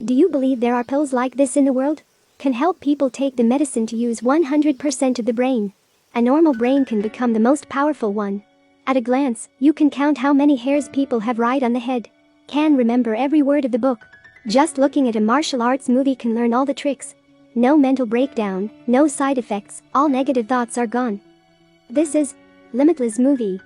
Do you believe there are pills like this in the world? Can help people take the medicine to use 100% of the brain. A normal brain can become the most powerful one. At a glance, you can count how many hairs people have right on the head. Can remember every word of the book. Just looking at a martial arts movie can learn all the tricks. No mental breakdown, no side effects, all negative thoughts are gone. This is Limitless movie.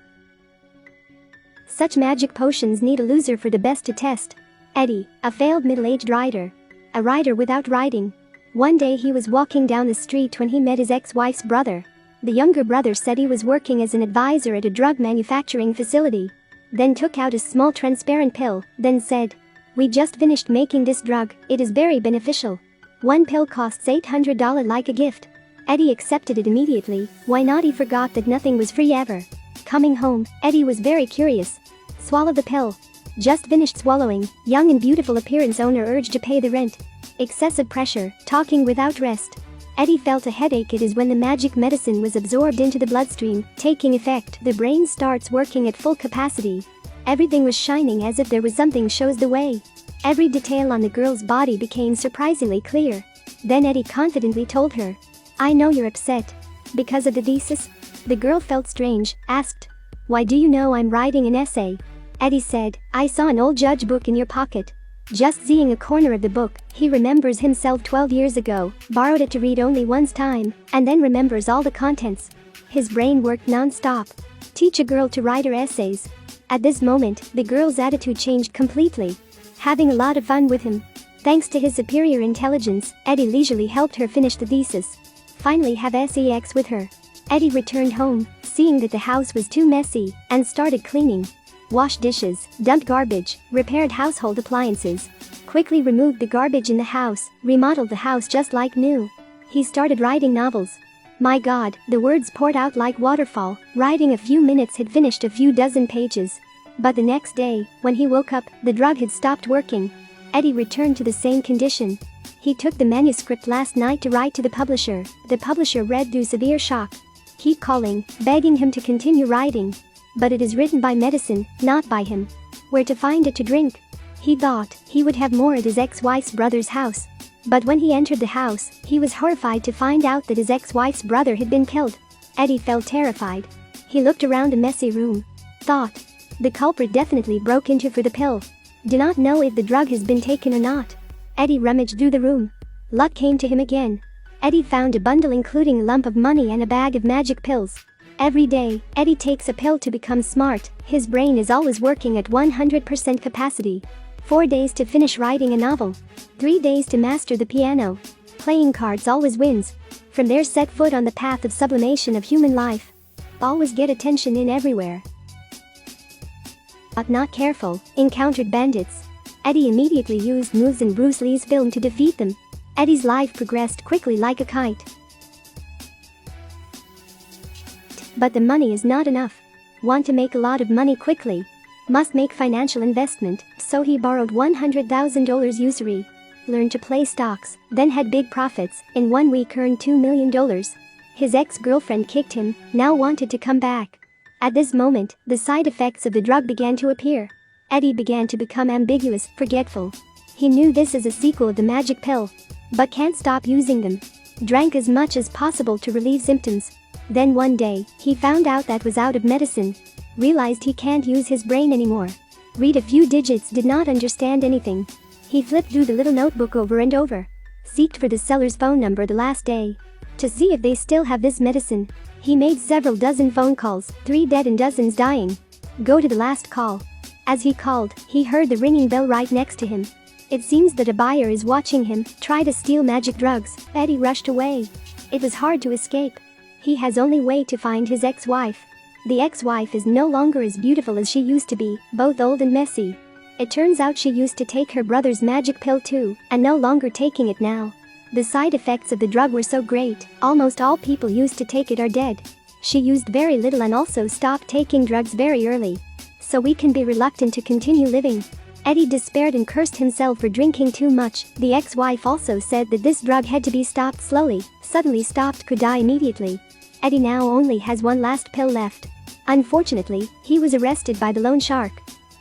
Such magic potions need a loser for the best to test. Eddie, a failed middle-aged rider. A rider without riding. One day he was walking down the street when he met his ex-wife's brother. The younger brother said he was working as an advisor at a drug manufacturing facility. Then took out a small transparent pill, then said, "We just finished making this drug, it is very beneficial. One pill costs $800 like a gift." Eddie accepted it immediately. Why not? He forgot that nothing was free ever. Coming home, Eddie was very curious. Swallow the pill. Just finished swallowing, young and beautiful appearance owner urged to pay the rent. Excessive pressure, talking without rest. Eddie felt a headache. It is when the magic medicine was absorbed into the bloodstream, taking effect, the brain starts working at full capacity. Everything was shining as if there was something shows the way. Every detail on the girl's body became surprisingly clear. Then Eddie confidently told her, "I know you're upset. Because of the thesis?" The girl felt strange, asked, "Why do you know I'm writing an essay?" Eddie said, "I saw an old judge book in your pocket." Just seeing a corner of the book, he remembers himself 12 years ago, borrowed it to read only once time, and then remembers all the contents. His brain worked non-stop. Teach a girl to write her essays. At this moment, the girl's attitude changed completely. Having a lot of fun with him. Thanks to his superior intelligence, Eddie leisurely helped her finish the thesis. Finally have sex with her. Eddie returned home, seeing that the house was too messy, and started cleaning. Washed dishes, dumped garbage, repaired household appliances. Quickly removed the garbage in the house, remodeled the house just like new. He started writing novels. My God, the words poured out like waterfall. Writing a few minutes had finished a few dozen pages. But the next day, when he woke up, the drug had stopped working. Eddie returned to the same condition. He took the manuscript last night to write to the publisher. The publisher read through severe shock. Keep calling, begging him to continue writing. But it is written by medicine, not by him. Where to find it to drink? He thought he would have more at his ex-wife's brother's house. But when he entered the house, he was horrified to find out that his ex-wife's brother had been killed. Eddie felt terrified. He looked around the messy room. Thought, the culprit definitely broke into for the pill. Do not know if the drug has been taken or not. Eddie rummaged through the room. Luck came to him again. Eddie found a bundle including a lump of money and a bag of magic pills. Every day, Eddie takes a pill to become smart. His brain is always working at 100% capacity. 4 days to finish writing a novel. 3 days to master the piano. Playing cards always wins. From there set foot on the path of sublimation of human life. Always get attention in everywhere. But not careful, encountered bandits. Eddie immediately used moves in Bruce Lee's film to defeat them. Eddie's life progressed quickly like a kite. But the money is not enough. Want to make a lot of money quickly? Must make financial investment, so he borrowed $100,000 usury. Learned to play stocks, then had big profits, in 1 week earned $2 million. His ex-girlfriend kicked him, now wanted to come back. At this moment, the side effects of the drug began to appear. Eddie began to become ambiguous, forgetful. He knew this is a sequel of the magic pill, but can't stop using them. Drank as much as possible to relieve symptoms. Then one day, he found out that was out of medicine. Realized he can't use his brain anymore. Read a few digits, did not understand anything. He flipped through the little notebook over and over. Seeked for the seller's phone number the last day. To see if they still have this medicine. He made several dozen phone calls, 3 dead and dozens dying. Go to the last call. As he called, he heard the ringing bell right next to him. It seems that a buyer is watching him, try to steal magic drugs. Eddie rushed away. It was hard to escape. He has only way to find his ex-wife. The ex-wife is no longer as beautiful as she used to be, both old and messy. It turns out she used to take her brother's magic pill too, and no longer taking it now. The side effects of the drug were so great, almost all people used to take it are dead. She used very little and also stopped taking drugs very early. So we can be reluctant to continue living. Eddie despaired and cursed himself for drinking too much. The ex-wife also said that this drug had to be stopped slowly, suddenly stopped could die immediately. Eddie now only has one last pill left. Unfortunately, he was arrested by the loan shark.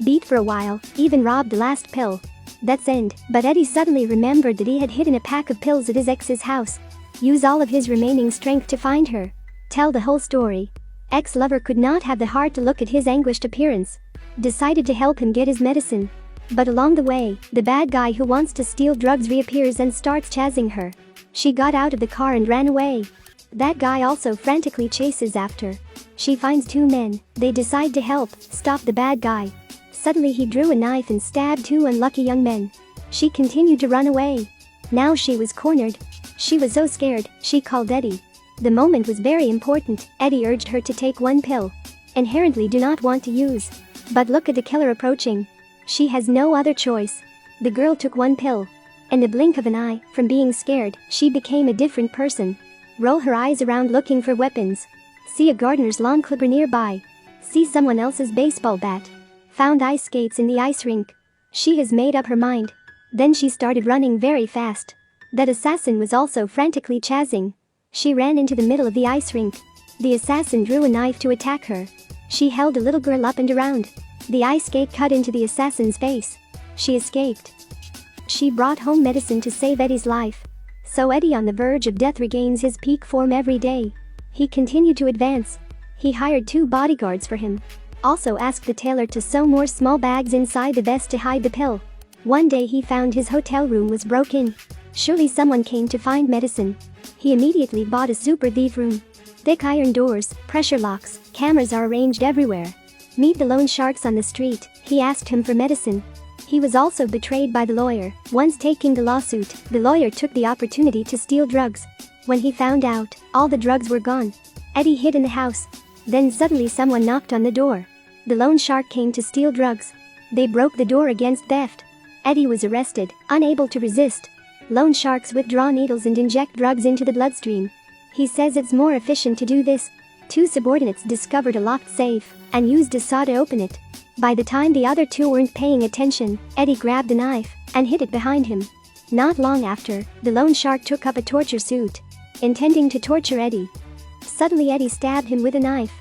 Beat for a while, even robbed the last pill. That's end, but Eddie suddenly remembered that he had hidden a pack of pills at his ex's house. Use all of his remaining strength to find her. Tell the whole story. Ex-lover could not have the heart to look at his anguished appearance. Decided to help him get his medicine. But along the way, the bad guy who wants to steal drugs reappears and starts chasing her. She got out of the car and ran away. That guy also frantically chases after. She finds two men. They decide to help stop the bad guy. Suddenly he drew a knife and stabbed two unlucky young men. She continued to run away. Now she was cornered. She was so scared, she called Eddie. The moment was very important. Eddie urged her to take one pill. Inherently do not want to use. But look at the killer approaching. She has no other choice. The girl took one pill. In the blink of an eye, from being scared, she became a different person. Roll her eyes around looking for weapons. See a gardener's lawn clipper nearby. See someone else's baseball bat. Found ice skates in the ice rink. She has made up her mind. Then she started running very fast. That assassin was also frantically chasing. She ran into the middle of the ice rink. The assassin drew a knife to attack her. She held a little girl up and around. The ice skate cut into the assassin's face. She escaped. She brought home medicine to save Eddie's life. So Eddie, on the verge of death, regains his peak form every day. He continued to advance. He hired 2 bodyguards for him. Also asked the tailor to sew more small bags inside the vest to hide the pill. One day he found his hotel room was broken. Surely someone came to find medicine. He immediately bought a super thief room. Thick iron doors, pressure locks, cameras are arranged everywhere. Meet the loan sharks on the street. He asked him for medicine. He was also betrayed by the lawyer. Once taking the lawsuit, the lawyer took the opportunity to steal drugs. When he found out, all the drugs were gone. Eddie hid in the house. Then suddenly someone knocked on the door. The loan shark came to steal drugs. They broke the door against theft. Eddie was arrested, unable to resist. Loan sharks withdraw needles and inject drugs into the bloodstream. He says it's more efficient to do this. 2 subordinates discovered a locked safe and used a saw to open it. By the time the other 2 weren't paying attention, Eddie grabbed a knife and hid it behind him. Not long after, the loan shark took up a torture suit, intending to torture Eddie. Suddenly Eddie stabbed him with a knife.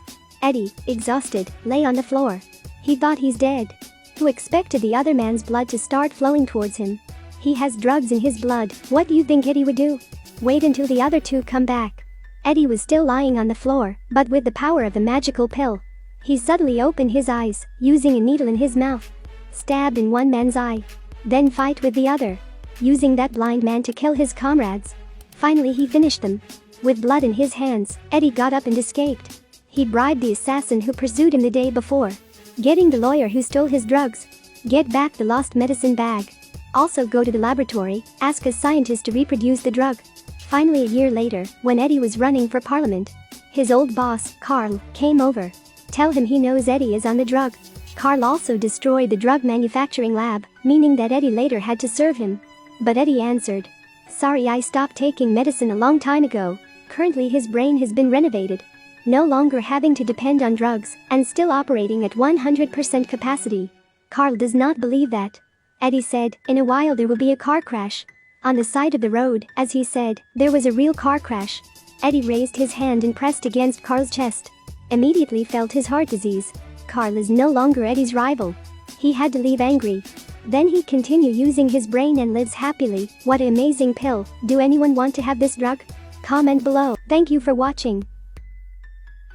Eddie, exhausted, lay on the floor. He thought he's dead. Who expected the other man's blood to start flowing towards him? He has drugs in his blood. What do you think Eddie would do? Wait until the other 2 come back. Eddie was still lying on the floor, but with the power of the magical pill. He suddenly opened his eyes, using a needle in his mouth. Stabbed in one man's eye. Then fight with the other. Using that blind man to kill his comrades. Finally he finished them. With blood in his hands, Eddie got up and escaped. He bribed the assassin who pursued him the day before. Getting the lawyer who stole his drugs. Get back the lost medicine bag. Also go to the laboratory, ask a scientist to reproduce the drug. Finally, a year later, when Eddie was running for parliament, his old boss, Carl, came over. Tell him he knows Eddie is on the drug. Carl also destroyed the drug manufacturing lab, meaning that Eddie later had to serve him. But Eddie answered, "Sorry, I stopped taking medicine a long time ago." Currently his brain has been renovated. No longer having to depend on drugs, and still operating at 100% capacity. Carl does not believe that. Eddie said, "In a while there will be a car crash." On the side of the road, as he said, there was a real car crash. Eddie raised his hand and pressed against Carl's chest. Immediately felt his heart disease. Carl is no longer Eddie's rival. He had to leave angry. Then he continued using his brain and lives happily. What an amazing pill. Do anyone want to have this drug? Comment below. Thank you for watching.